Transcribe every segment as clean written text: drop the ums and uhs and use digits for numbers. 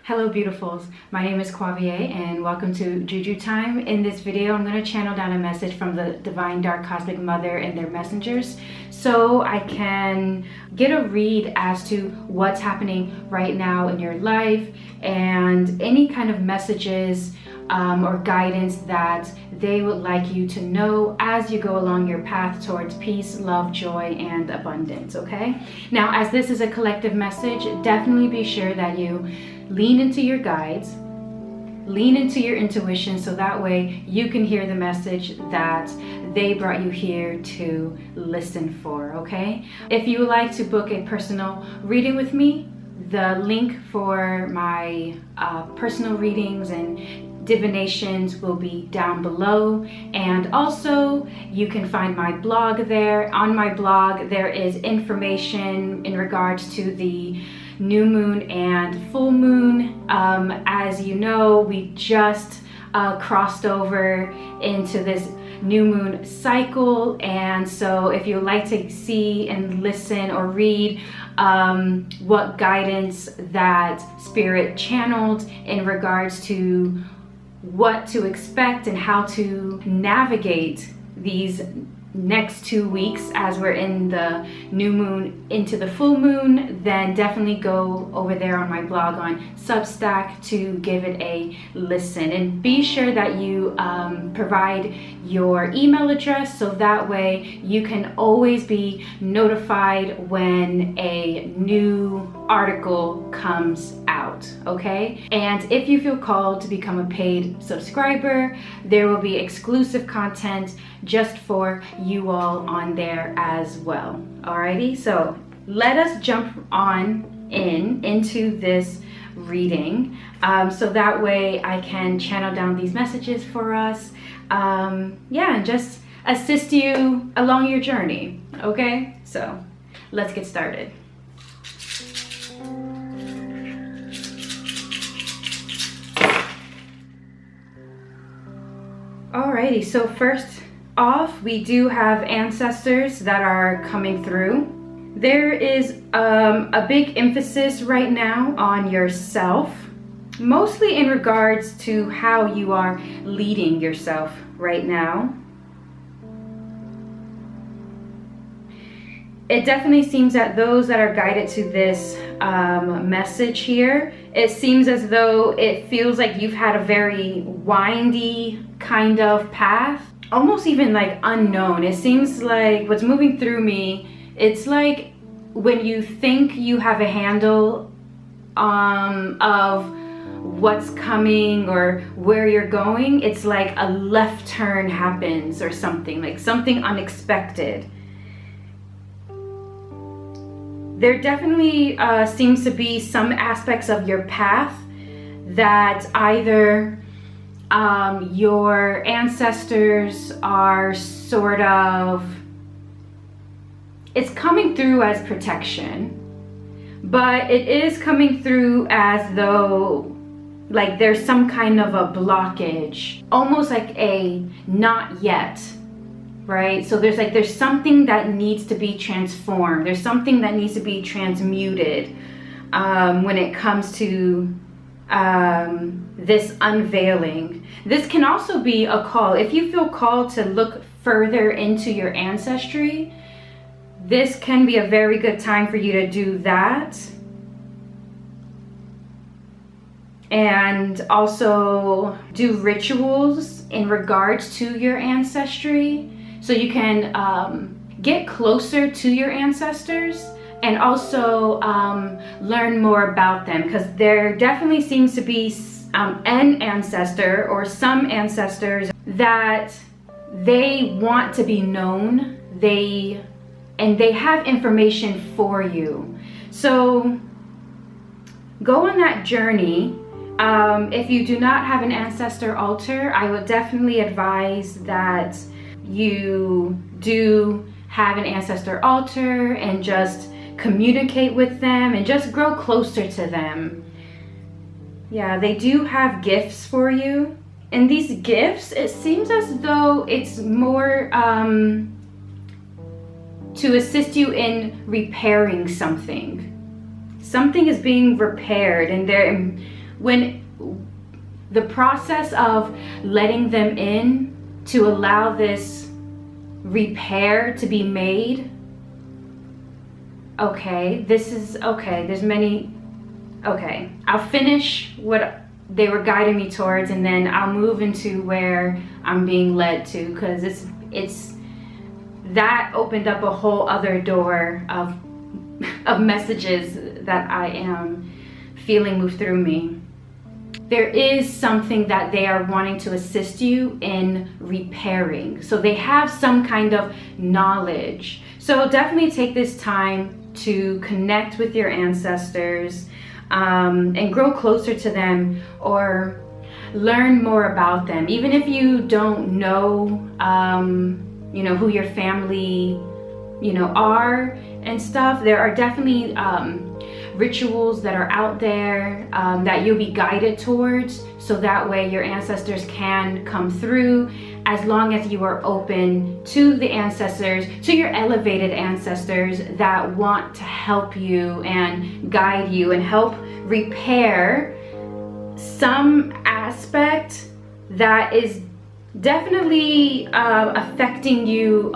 Hello beautifuls, my name is Quavia and welcome to JuJu Thyme. In this video I'm going to channel down a message from the Divine Dark Cosmic Mother and their messengers so I can get a read as to what's happening right now in your life and any kind of messages or guidance that they would like you to know as you go along your path towards peace, love, joy, and abundance, okay? Now, as this is a collective message, definitely be sure that you lean into your guides, lean into your intuition, so that way you can hear the message that they brought you here to listen for, okay? If you would like to book a personal reading with me, the link for my personal readings and divinations will be down below, and also you can find my blog there. On my blog there is information in regards to the new moon and full moon. As you know, we just crossed over into this new moon cycle, and so if you'd like to see and listen or read what guidance that spirit channeled in regards to what to expect and how to navigate these next 2 weeks as we're in the new moon into the full moon, then definitely go over there on my blog on Substack to give it a listen. And be sure that you provide your email address so that way you can always be notified when a new article comes out, okay? And if you feel called to become a paid subscriber, there will be exclusive content just for you all on there as well. Alrighty, so let us jump on into this reading so that way I can channel down these messages for us, yeah, and just assist you along your journey, okay? So let's get started. Alrighty, so first off, we do have ancestors that are coming through. There is a big emphasis right now on yourself, mostly in regards to how you are leading yourself right now. It definitely seems that those that are guided to this message here, it seems as though it feels like you've had a very windy kind of path, almost even like unknown. It seems like what's moving through me, it's like when you think you have a handle of what's coming or where you're going, it's like a left turn happens or something, like something unexpected. There definitely seems to be some aspects of your path that either your ancestors are sort of, it's coming through as protection, but it is coming through as though like there's some kind of a blockage, almost like a not yet. Right? So there's something that needs to be transformed. There's something that needs to be transmuted when it comes to this unveiling. This can also be a call. If you feel called to look further into your ancestry, this can be a very good time for you to do that. And also do rituals in regards to your ancestry, so you can get closer to your ancestors and also learn more about them, because there definitely seems to be an ancestor or some ancestors that they want to be known, and they have information for you. So go on that journey. If you do not have an ancestor altar, I would definitely advise that you do have an ancestor altar and just communicate with them and just grow closer to them. Yeah, they do have gifts for you, and these gifts, it seems as though it's more to assist you in repairing something. Something is being repaired, and they're when the process of letting them in to allow this repair to be made, okay, this is, okay, there's many, okay, I'll finish what they were guiding me towards, and then I'll move into where I'm being led to, because it's that opened up a whole other door of messages that I am feeling move through me. There is something that they are wanting to assist you in repairing. So they have some kind of knowledge. So definitely take this time to connect with your ancestors and grow closer to them, or learn more about them. Even if you don't know, you know, who your family, you know, are and stuff, there are definitely rituals that are out there that you'll be guided towards, so that way your ancestors can come through, as long as you are open to the ancestors, to your elevated ancestors that want to help you and guide you and help repair some aspect that is definitely affecting you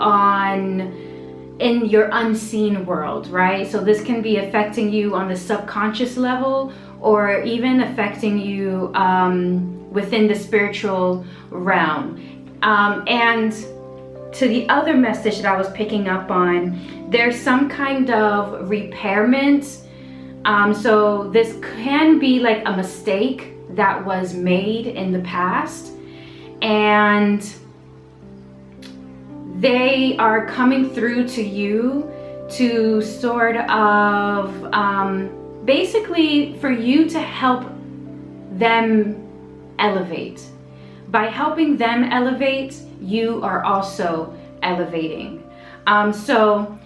in your unseen world, right? So this can be affecting you on the subconscious level, or even affecting you within the spiritual realm. And to the other message that I was picking up on, there's some kind of repairment. So this can be like a mistake that was made in the past, and they are coming through to you to sort of basically for you to help them elevate. By helping them elevate, you are also elevating. So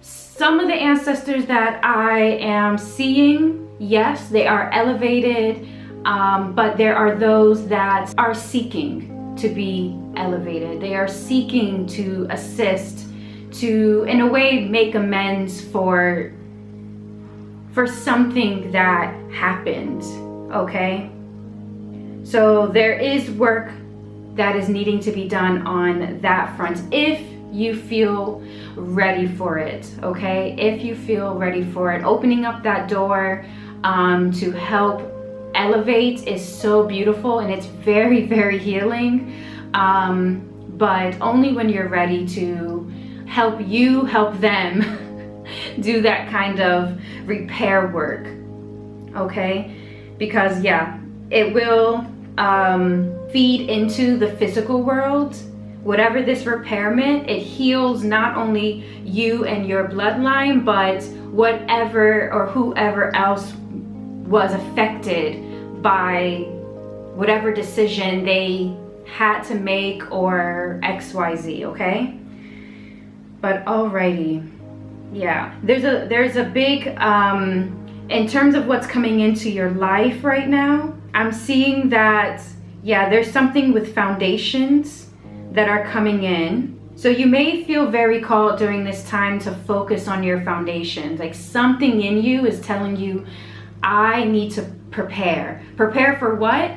some of the ancestors that I am seeing, yes, they are elevated, but there are those that are seeking to be elevated. They are seeking to assist, to in a way make amends for something that happened, okay? So there is work that is needing to be done on that front, if you feel ready for it, okay? If you feel ready for it, opening up that door to help elevate is so beautiful, and it's very, very healing, but only when you're ready to help you help them do that kind of repair work, okay? Because yeah, it will feed into the physical world. Whatever this repairment, it heals not only you and your bloodline, but whatever or whoever else was affected by whatever decision they had to make, or XYZ, okay? But alrighty, yeah, there's a big in terms of what's coming into your life right now. I'm seeing that, yeah, there's something with foundations that are coming in. So you may feel very called during this time to focus on your foundations. Like something in you is telling you, I need to prepare. Prepare for what?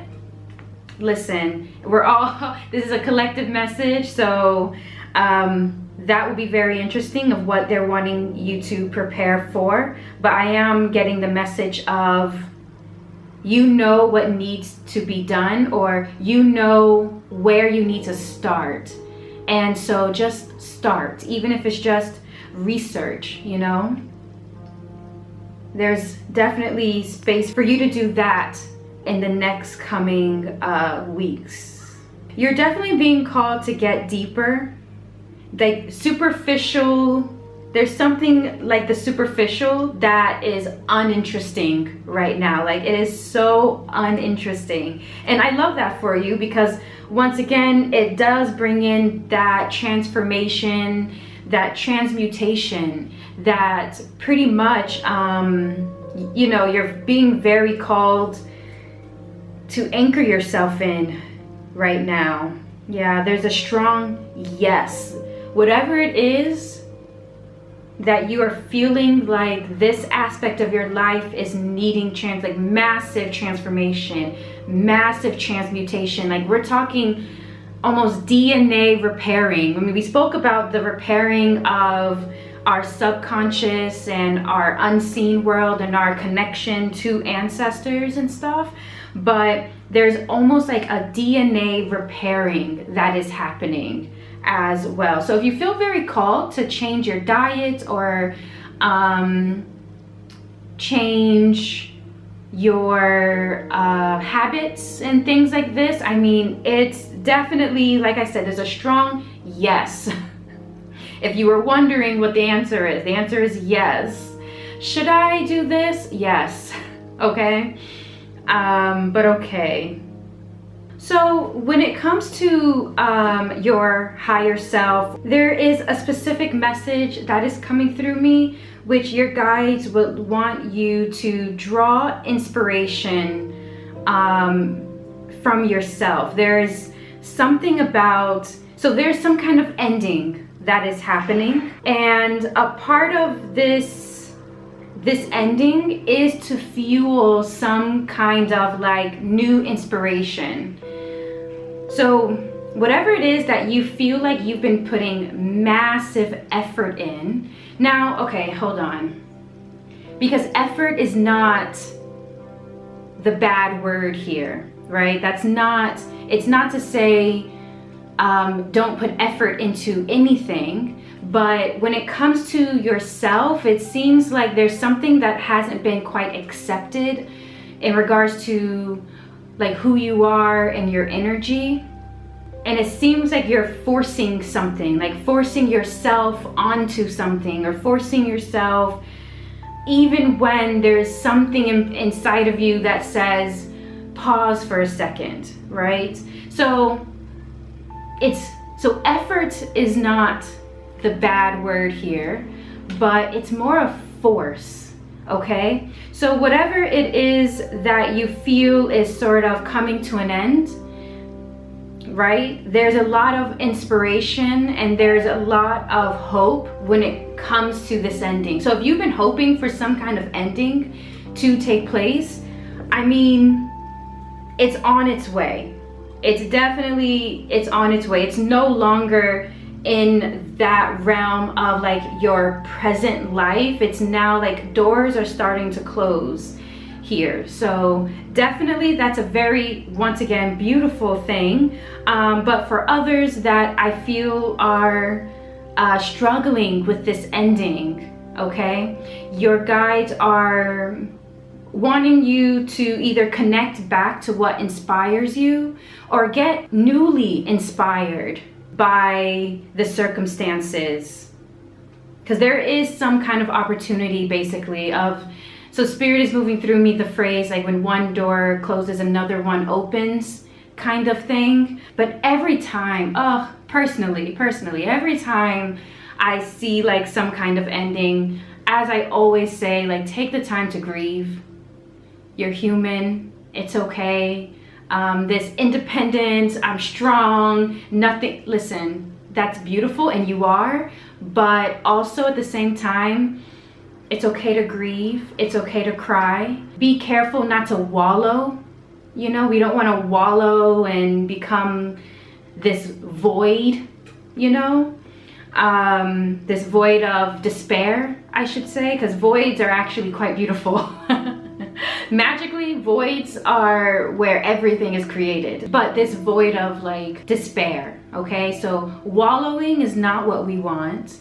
Listen, we're all, this is a collective message, so that would be very interesting of what they're wanting you to prepare for. But I am getting the message of, you know what needs to be done, or you know where you need to start. And so just start, even if it's just research, you know? There's definitely space for you to do that in the next coming weeks. You're definitely being called to get deeper. Like superficial, there's something like the superficial that is uninteresting right now. Like it is so uninteresting. And I love that for you, because once again, it does bring in that transformation, that transmutation, that pretty much, you know, you're being very called to anchor yourself in right now. Yeah, there's a strong yes. Whatever it is, that you are feeling like this aspect of your life is needing like massive transformation, massive transmutation. Like we're talking almost DNA repairing. I mean, we spoke about the repairing of our subconscious and our unseen world and our connection to ancestors and stuff, but there's almost like a DNA repairing that is happening as well. So if you feel very called to change your diet or change your habits and things like this, I mean, it's definitely, like I said, there's a strong yes. If you were wondering what the answer is yes. Should I do this? Yes. Okay. But okay. So when it comes to your higher self, there is a specific message that is coming through me, which your guides would want you to draw inspiration from yourself. There's something about, so there's some kind of ending that is happening, and a part of this ending is to fuel some kind of like new inspiration. So whatever it is that you feel like you've been putting massive effort in, now, okay, hold on, because effort is not the bad word here, right? It's not to say don't put effort into anything, but when it comes to yourself, it seems like there's something that hasn't been quite accepted in regards to like who you are and your energy. And it seems like you're forcing something, like forcing yourself onto something, or forcing yourself even when there's something inside of you that says pause for a second, right? So effort is not the bad word here, but it's more of force, okay? So whatever it is that you feel is sort of coming to an end, right? There's a lot of inspiration and there's a lot of hope when it comes to this ending. So if you've been hoping for some kind of ending to take place, I mean, it's on its way. It's on its way. It's no longer in that realm of like your present life. It's now like doors are starting to close here. So definitely that's a very, once again, beautiful thing. But for others that I feel are struggling with this ending, okay, your guides are wanting you to either connect back to what inspires you or get newly inspired by the circumstances, because there is some kind of opportunity basically of, so spirit is moving through me the phrase like when one door closes another one opens kind of thing. But every time, personally every time I see like some kind of ending, as I always say, like take the time to grieve. You're human, it's okay. This independence, I'm strong, nothing, listen, that's beautiful and you are, but also at the same time, it's okay to grieve, it's okay to cry. Be careful not to wallow, you know, we don't want to wallow and become this void, you know, this void of despair, I should say, because voids are actually quite beautiful. Magically, voids are where everything is created, but this void of like despair, okay? So wallowing is not what we want,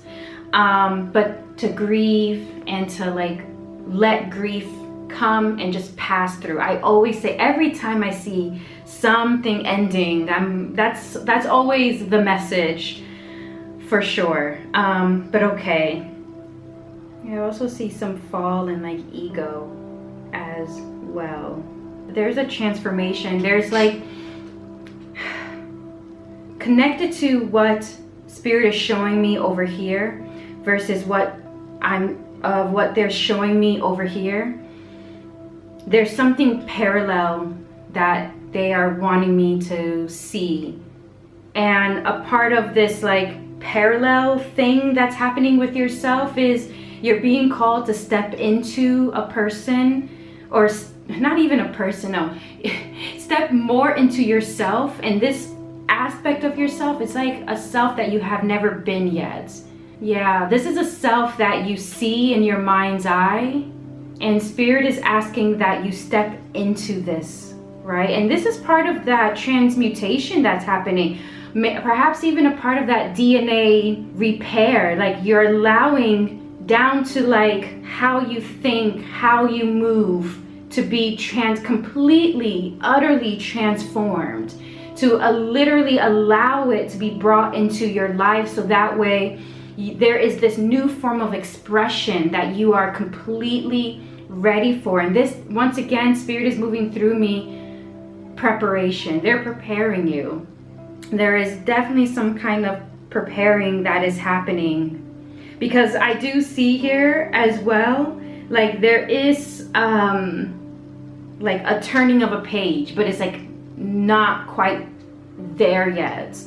but to grieve and to like let grief come and just pass through. I always say every time I see something ending, that's always the message for sure. But okay. I also see some fall in like ego as well. There's a transformation. There's like connected to what spirit is showing me over here versus what they're showing me over here. There's something parallel that they are wanting me to see, and a part of this like parallel thing that's happening with yourself is you're being called to step into a person, or not even a person, no, step more into yourself. And this aspect of yourself, it's like a self that you have never been yet. Yeah, this is a self that you see in your mind's eye, and Spirit is asking that you step into this, right? And this is part of that transmutation that's happening. Perhaps even a part of that DNA repair. Like, you're allowing down to like how you think, how you move, to be completely, utterly transformed, to literally allow it to be brought into your life, so that way there is this new form of expression that you are completely ready for. And this, once again, Spirit is moving through me, preparation. They're preparing you. There is definitely some kind of preparing that is happening, because I do see here as well, like there is like a turning of a page, but it's like not quite there yet.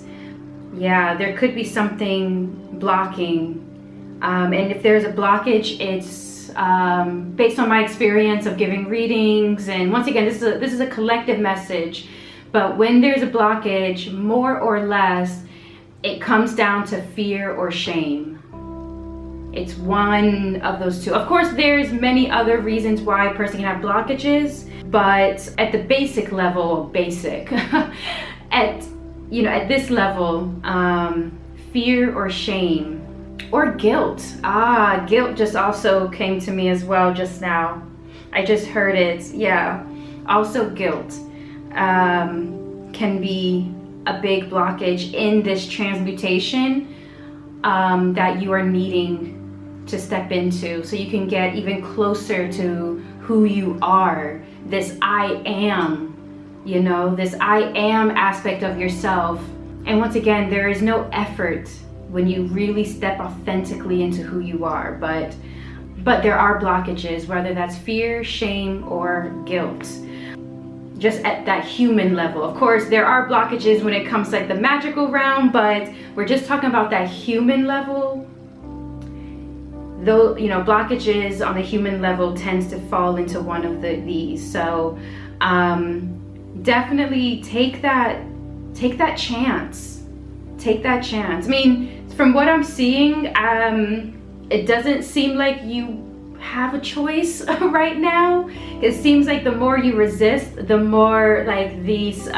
Yeah, there could be something blocking, and if there's a blockage, it's based on my experience of giving readings. And once again, this is a collective message, but when there's a blockage, more or less, it comes down to fear or shame. It's one of those two. Of course, there's many other reasons why a person can have blockages, but at the basic level, at this level, fear or shame or guilt. Guilt just also came to me as well just now. I just heard it. Yeah, also guilt can be a big blockage in this transmutation that you are needing to step into, so you can get even closer to who you are, this I am, this I am aspect of yourself. And once again, there is no effort when you really step authentically into who you are, but there are blockages, whether that's fear, shame, or guilt, just at that human level. Of course, there are blockages when it comes to like the magical realm, but we're just talking about that human level. Though, blockages on the human level tends to fall into one of these. So definitely take that chance. Take that chance. I mean, from what I'm seeing, it doesn't seem like you have a choice right now. It seems like the more you resist, the more like these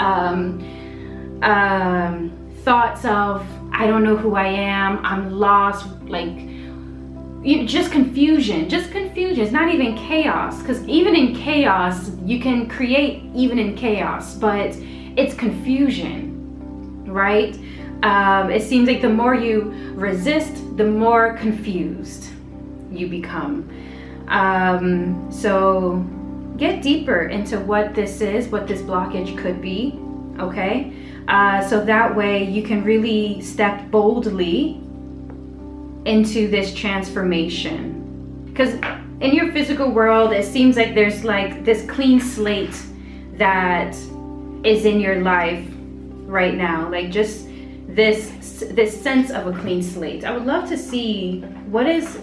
thoughts of, I don't know who I am, I'm lost, like just confusion. It's not even chaos, because even in chaos you can create, even in chaos, but it's confusion, right? It seems like the more you resist, the more confused you become. So get deeper into what this is, what this blockage could be, okay? So that way you can really step boldly into this transformation. Because in your physical world, it seems like there's like this clean slate that is in your life right now, like just this sense of a clean slate. I would love to see what is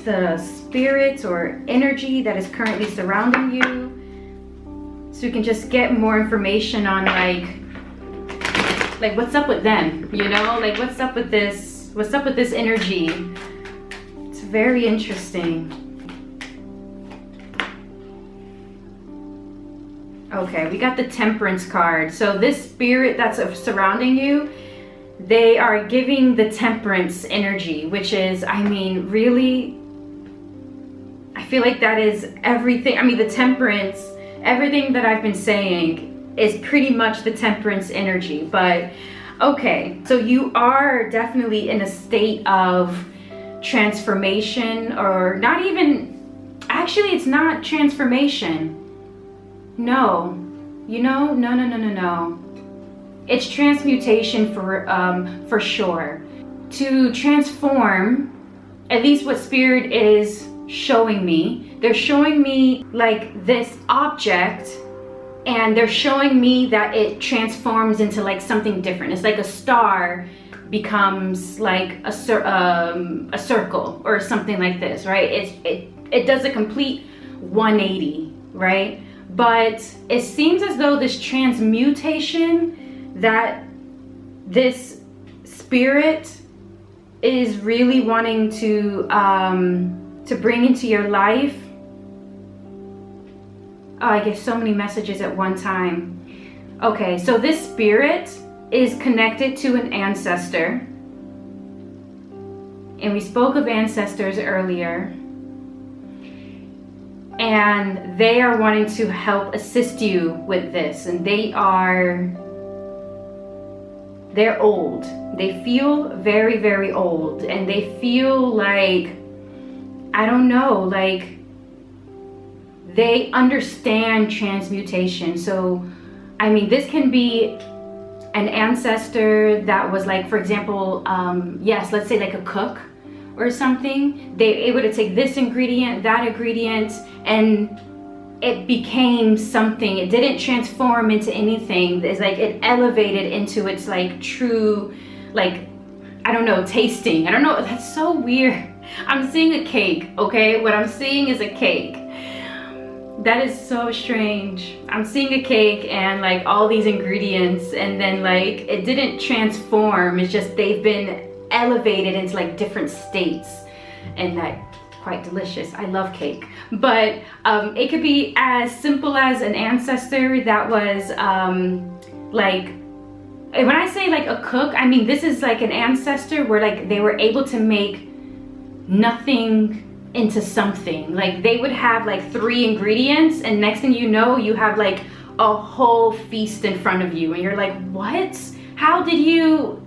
the spirit or energy that is currently surrounding you, so you can just get more information on like what's up with them, like what's up with this energy. It's very interesting. Okay, we got the Temperance card. So this spirit that's surrounding you, they are giving the temperance energy, which is, I mean, really, I feel like that is everything. I mean, the temperance, everything that I've been saying is pretty much the temperance energy. But okay, so you are definitely in a state of transformation, or not even, actually it's not transformation. No, no. It's transmutation for sure. To transform, at least what Spirit is showing me, they're showing me like this object, and they're showing me that it transforms into like something different. It's like a star becomes like a circle or something like this, right? It does a complete 180, right? But it seems as though this transmutation that this spirit is really wanting to bring into your life. Oh, I get so many messages at one time. Okay, so this spirit is connected to an ancestor. And we spoke of ancestors earlier. And they are wanting to help assist you with this. And they're old. They feel very, very old. And they feel like, I don't know, like they understand transmutation. So, I mean, this can be an ancestor that was like, for example, yes, let's say like a cook or something. They're able to take this ingredient, that ingredient, and it became something. It didn't transform into anything. It's like it elevated into its like true, like, I don't know, tasting. I don't know, that's so weird. I'm seeing a cake, okay? What I'm seeing is a cake. That is so strange. I'm seeing a cake and like all these ingredients, and then like it didn't transform. It's just they've been elevated into like different states, and that quite delicious. I love cake. But it could be as simple as an ancestor that was like, when I say like a cook, I mean this is like an ancestor where like they were able to make nothing into something. Like they would have like 3 ingredients, and next thing you know, you have like a whole feast in front of you, and you're like, what? How did you?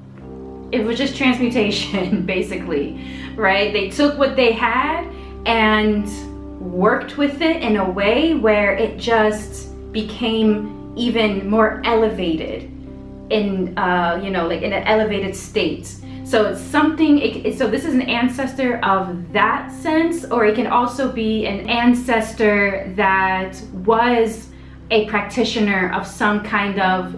It was just transmutation, basically, right? They took what they had and worked with it in a way where it just became even more elevated in, you know, like in an elevated state. So it's something, so this is an ancestor of that sense, or it can also be an ancestor that was a practitioner of some kind of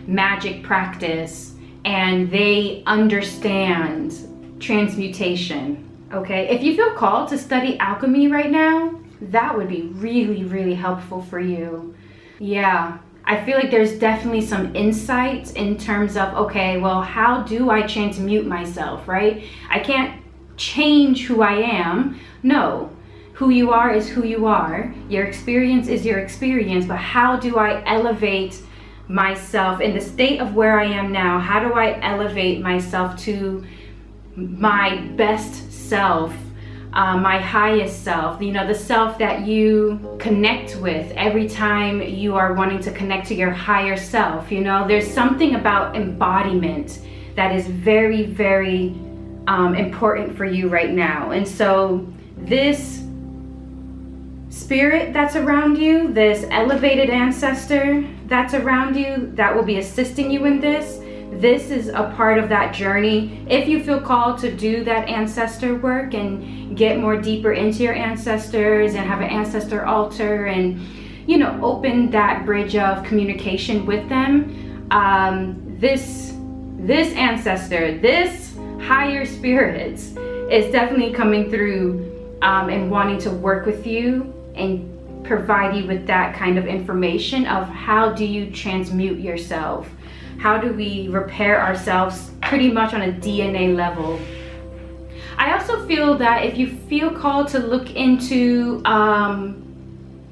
magic practice, and they understand transmutation, okay? If you feel called to study alchemy right now, that would be really, really helpful for you. Yeah. I feel like there's definitely some insight in terms of, okay, well, how do I transmute myself, right? I can't change who I am. No, who you are is who you are. Your experience is your experience, but how do I elevate myself in the state of where I am now? How do I elevate myself to my best self? My highest self, you know, the self that you connect with every time you are wanting to connect to your higher self. You know, there's something about embodiment that is very, very important for you right now. And so this spirit that's around you, this elevated ancestor that's around you, that will be assisting you in this. This is a part of that journey. If you feel called to do that ancestor work and get more deeper into your ancestors and have an ancestor altar and, you know, open that bridge of communication with them, this ancestor, this higher spirit is definitely coming through and wanting to work with you and provide you with that kind of information of how do you transmute yourself. How do we repair ourselves pretty much on a DNA level? I also feel that if you feel called to look into I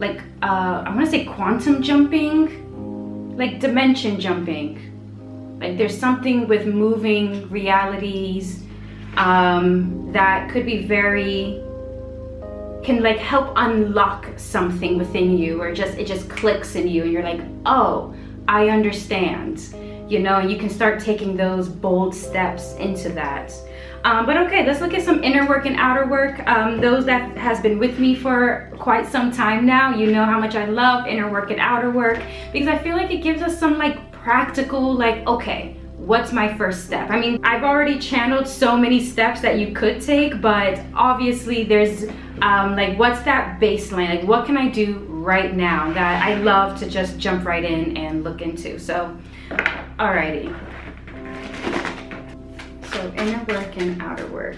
want to say quantum jumping, like dimension jumping, like there's something with moving realities that could be can like help unlock something within you, or it just clicks in you and you're like, oh, I understand. You know, you can start taking those bold steps into that. But okay, let's look at some inner work and outer work. Those that has been with me for quite some time now, you know how much I love inner work and outer work, because I feel like it gives us some like practical, like, okay, what's my first step? I mean, I've already channeled so many steps that you could take, but obviously there's like, what's that baseline? Like, what can I do right now that I love to just jump right in and look into? So, alrighty. So inner work and outer work.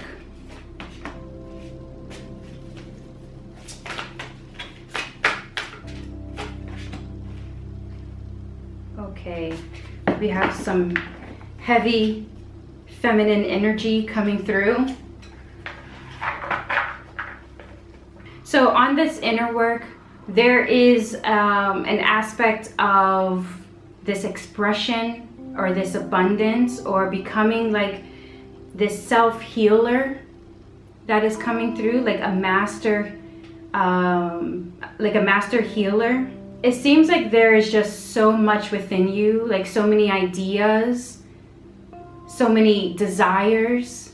Okay, we have some heavy feminine energy coming through. So on this inner work, there is an aspect of this expression or this abundance or becoming like this self-healer that is coming through, like a master healer. It seems like there is just so much within you, like so many ideas, so many desires.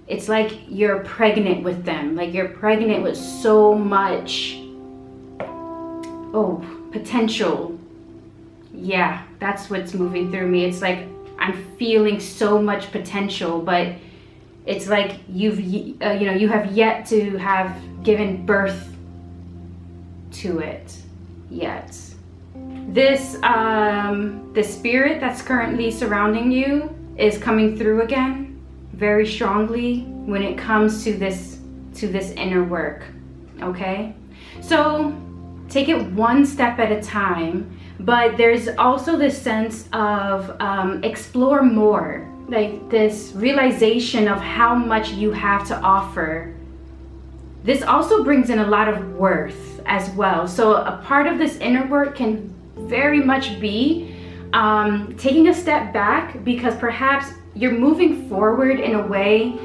It's like you're pregnant with them, like you're pregnant with so much, potential. Yeah, that's what's moving through me. It's like I'm feeling so much potential, but it's like you have yet to have given birth to it yet. This the spirit that's currently surrounding you is coming through again very strongly when it comes to this inner work. Okay, so take it one step at a time, but there's also this sense of explore more, like this realization of how much you have to offer. This also brings in a lot of worth as well. So a part of this inner work can very much be taking a step back, because perhaps you're moving forward in a way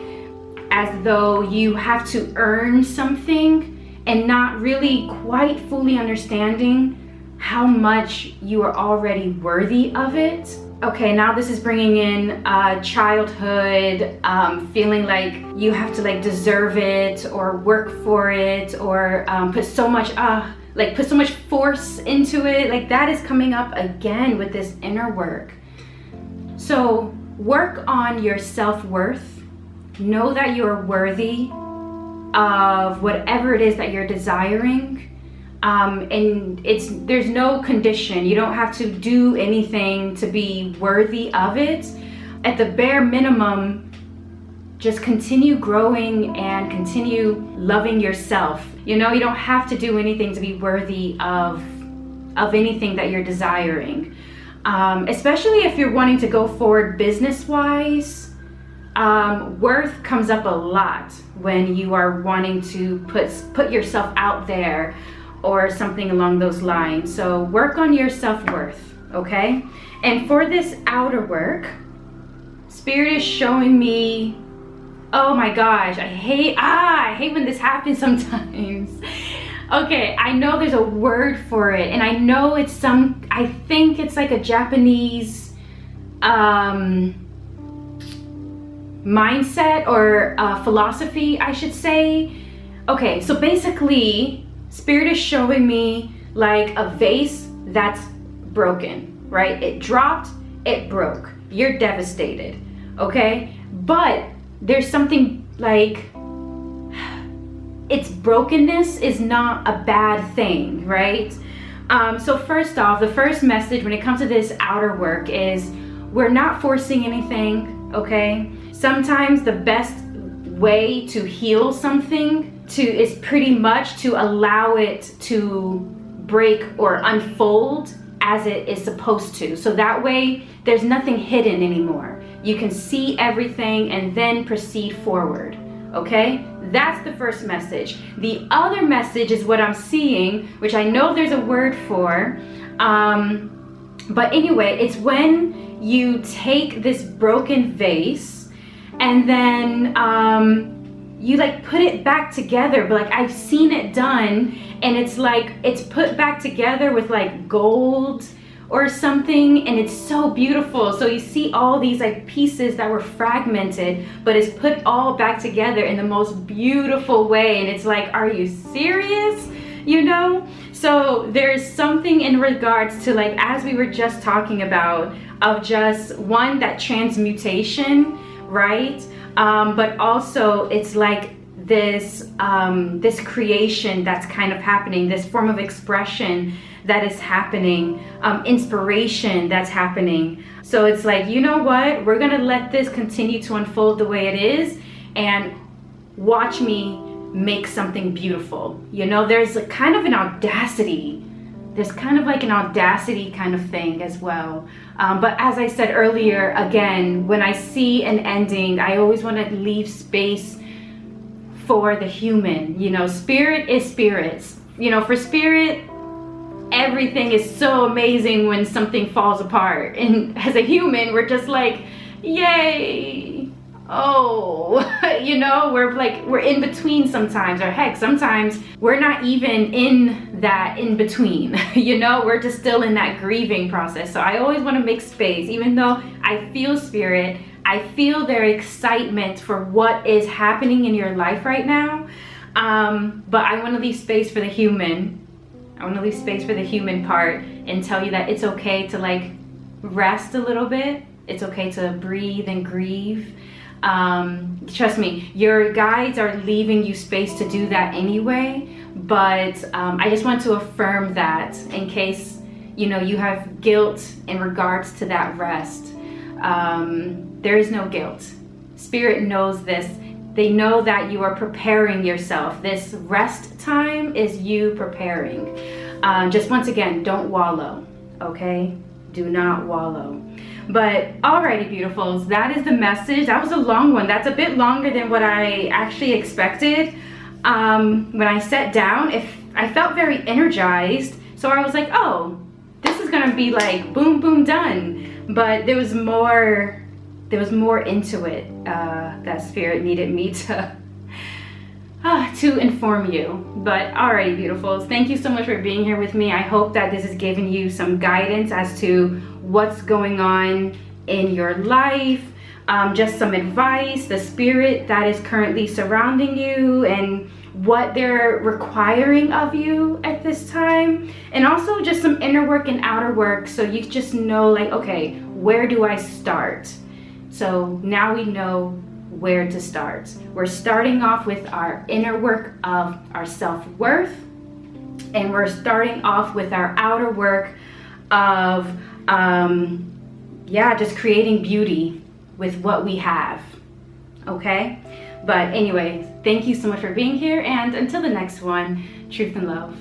as though you have to earn something and not really quite fully understanding how much you are already worthy of it. Okay, now this is bringing in childhood, feeling like you have to like deserve it or work for it or put so much force into it. Like that is coming up again with this inner work. So work on your self-worth. Know that you're worthy of whatever it is that you're desiring. And there's no condition. You don't have to do anything to be worthy of it. At the bare minimum, just continue growing and continue loving yourself. You know, you don't have to do anything to be worthy of anything that you're desiring. Especially if you're wanting to go forward business-wise. Worth comes up a lot when you are wanting to put yourself out there or something along those lines. So work on your self-worth, okay? And for this outer work, Spirit is showing me, oh my gosh, I hate when this happens sometimes. Okay, I know there's a word for it, and I know I think it's like a Japanese mindset or philosophy, I should say. Okay, so basically, Spirit is showing me like a vase that's broken, right? It dropped, it broke. You're devastated, okay? But there's something like, its brokenness is not a bad thing, right? So first off, the first message when it comes to this outer work is we're not forcing anything, okay? Sometimes the best way to heal something is pretty much to allow it to break or unfold as it is supposed to. So that way there's nothing hidden anymore. You can see everything and then proceed forward. Okay, that's the first message. The other message is what I'm seeing, which I know there's a word for, but anyway, it's when you take this broken vase and then you like put it back together. But like I've seen it done, and it's like it's put back together with like gold or something, and it's so beautiful. So you see all these like pieces that were fragmented, but it's put all back together in the most beautiful way, and it's like, are you serious? You know? So there's something in regards to, like, as we were just talking about, of just one, that transmutation, right? But also it's like this this creation that's kind of happening, this form of expression that is happening, inspiration that's happening. So it's like, you know what, we're gonna let this continue to unfold the way it is and watch me make something beautiful. You know, there's a kind of an audacity. There's kind of like an audacity kind of thing as well. But as I said earlier, again, when I see an ending, I always want to leave space for the human. You know, spirit is spirits. You know, for spirit, everything is so amazing when something falls apart. And as a human, we're just like, yay. Oh, you know, we're in between sometimes, or heck, sometimes we're not even in that in between. You know, we're just still in that grieving process. So I always want to make space, even though I feel spirit, I feel their excitement for what is happening in your life right now. But I want to leave space for the human. I want to leave space for the human part and tell you that it's okay to like rest a little bit. It's okay to breathe and grieve. Trust me, your guides are leaving you space to do that anyway, but I just want to affirm that in case, you know, you have guilt in regards to that rest. There is no guilt. Spirit knows this. They know that you are preparing yourself. This rest time is you preparing. Just once again, don't wallow, okay? Do not wallow. But alrighty, beautifuls, that is the message. That was a long one. That's a bit longer than what I actually expected. When I sat down, I felt very energized. So I was like, oh, this is gonna be like boom, boom, done. But there was more into it that spirit needed me to inform you. But alrighty, beautifuls, thank you so much for being here with me. I hope that this has given you some guidance as to what's going on in your life, just some advice, the spirit that is currently surrounding you and what they're requiring of you at this time, and also just some inner work and outer work, so you just know like, okay, where do I start? So now we know where to start. We're starting off with our inner work of our self-worth, and we're starting off with our outer work of just creating beauty with what we have. Okay, but anyway, thank you so much for being here, and until the next one, truth and love.